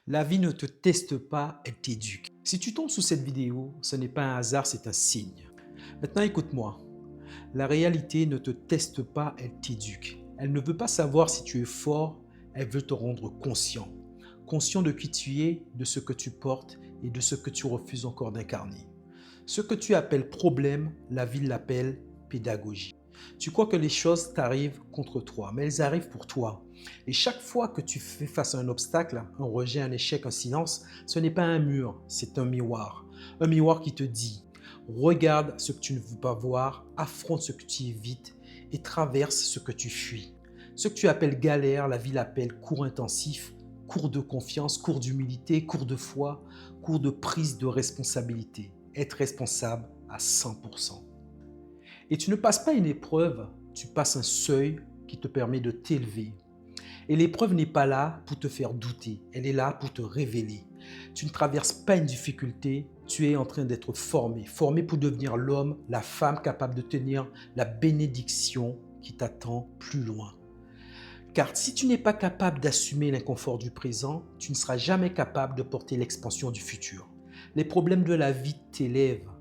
La vie ne te teste pas, elle t'éduque. Si tu tombes sous cette vidéo, ce n'est pas un hasard, c'est un signe. Maintenant, écoute-moi. La réalité ne te teste pas, elle t'éduque. Elle ne veut pas savoir si tu es fort, elle veut te rendre conscient. Conscient de qui tu es, de ce que tu portes et de ce que tu refuses encore d'incarner. Ce que tu appelles problème, la vie l'appelle pédagogie. Tu crois que les choses t'arrivent contre toi, mais elles arrivent pour toi. Et chaque fois que tu fais face à un obstacle, un rejet, un échec, un silence, ce n'est pas un mur, c'est un miroir. Un miroir qui te dit, regarde ce que tu ne veux pas voir, affronte ce que tu évites et traverse ce que tu fuis. Ce que tu appelles galère, la vie l'appelle cours intensif, cours de confiance, cours d'humilité, cours de foi, cours de prise de responsabilité. Être responsable à 100%. Et tu ne passes pas une épreuve, tu passes un seuil qui te permet de t'élever. Et l'épreuve n'est pas là pour te faire douter, elle est là pour te révéler. Tu ne traverses pas une difficulté, tu es en train d'être formé. Formé pour devenir l'homme, la femme capable de tenir la bénédiction qui t'attend plus loin. Car si tu n'es pas capable d'assumer l'inconfort du présent, tu ne seras jamais capable de porter l'expansion du futur. Les problèmes de la vie t'élèvent,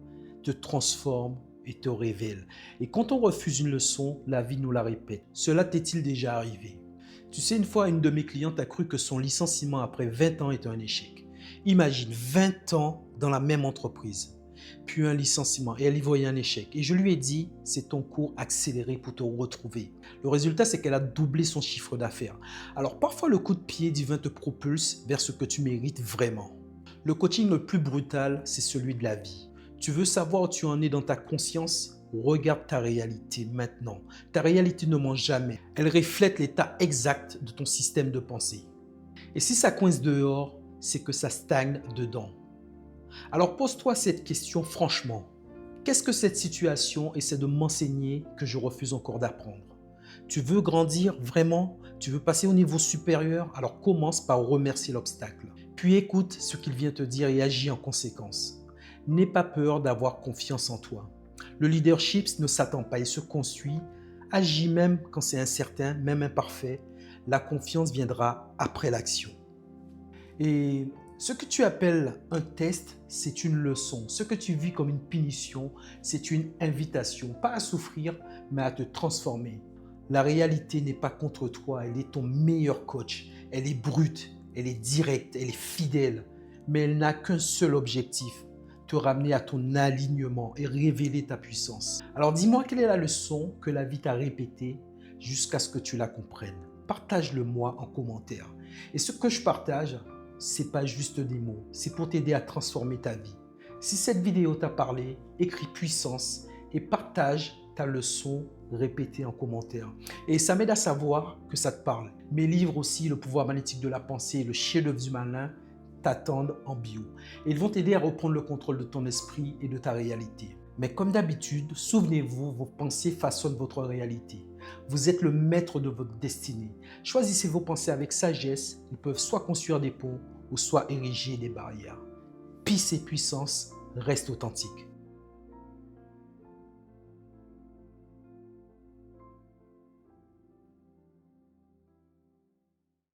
te transforment et te révèlent. Et quand on refuse une leçon, la vie nous la répète. Cela t'est-il déjà arrivé? Tu sais, une fois, une de mes clientes a cru que son licenciement après 20 ans était un échec. Imagine, 20 ans dans la même entreprise, puis un licenciement, et elle y voyait un échec. Et je lui ai dit, c'est ton cours accéléré pour te retrouver. Le résultat, c'est qu'elle a doublé son chiffre d'affaires. Alors parfois, le coup de pied divin te propulse vers ce que tu mérites vraiment. Le coaching le plus brutal, c'est celui de la vie. Tu veux savoir où tu en es dans ta conscience? Regarde ta réalité maintenant. Ta réalité ne ment jamais. Elle reflète l'état exact de ton système de pensée. Et si ça coince dehors, c'est que ça stagne dedans. Alors pose-toi cette question franchement. Qu'est-ce que cette situation essaie de m'enseigner que je refuse encore d'apprendre? Tu veux grandir vraiment? Tu veux passer au niveau supérieur? Alors commence par remercier l'obstacle. Puis écoute ce qu'il vient te dire et agis en conséquence. N'aie pas peur d'avoir confiance en toi. Le leadership ne s'attend pas, il se construit. Agis même quand c'est incertain, même imparfait. La confiance viendra après l'action. Et ce que tu appelles un test, c'est une leçon. Ce que tu vis comme une punition, c'est une invitation, pas à souffrir, mais à te transformer. La réalité n'est pas contre toi, elle est ton meilleur coach. Elle est brute, elle est directe, elle est fidèle, mais elle n'a qu'un seul objectif, te ramener à ton alignement et révéler ta puissance. Alors dis-moi quelle est la leçon que la vie t'a répétée jusqu'à ce que tu la comprennes. Partage-le moi en commentaire. Et ce que je partage, c'est pas juste des mots, c'est pour t'aider à transformer ta vie. Si cette vidéo t'a parlé, écris puissance et partage ta leçon répétée en commentaire. Et ça m'aide à savoir que ça te parle. Mes livres aussi, Le pouvoir magnétique de la pensée et Le chef-d'œuvre du malin, t'attendent en bio. Et ils vont t'aider à reprendre le contrôle de ton esprit et de ta réalité. Mais comme d'habitude, souvenez-vous, vos pensées façonnent votre réalité. Vous êtes le maître de votre destinée. Choisissez vos pensées avec sagesse. Ils peuvent soit construire des ponts ou soit ériger des barrières. Peace et puissance, reste authentique.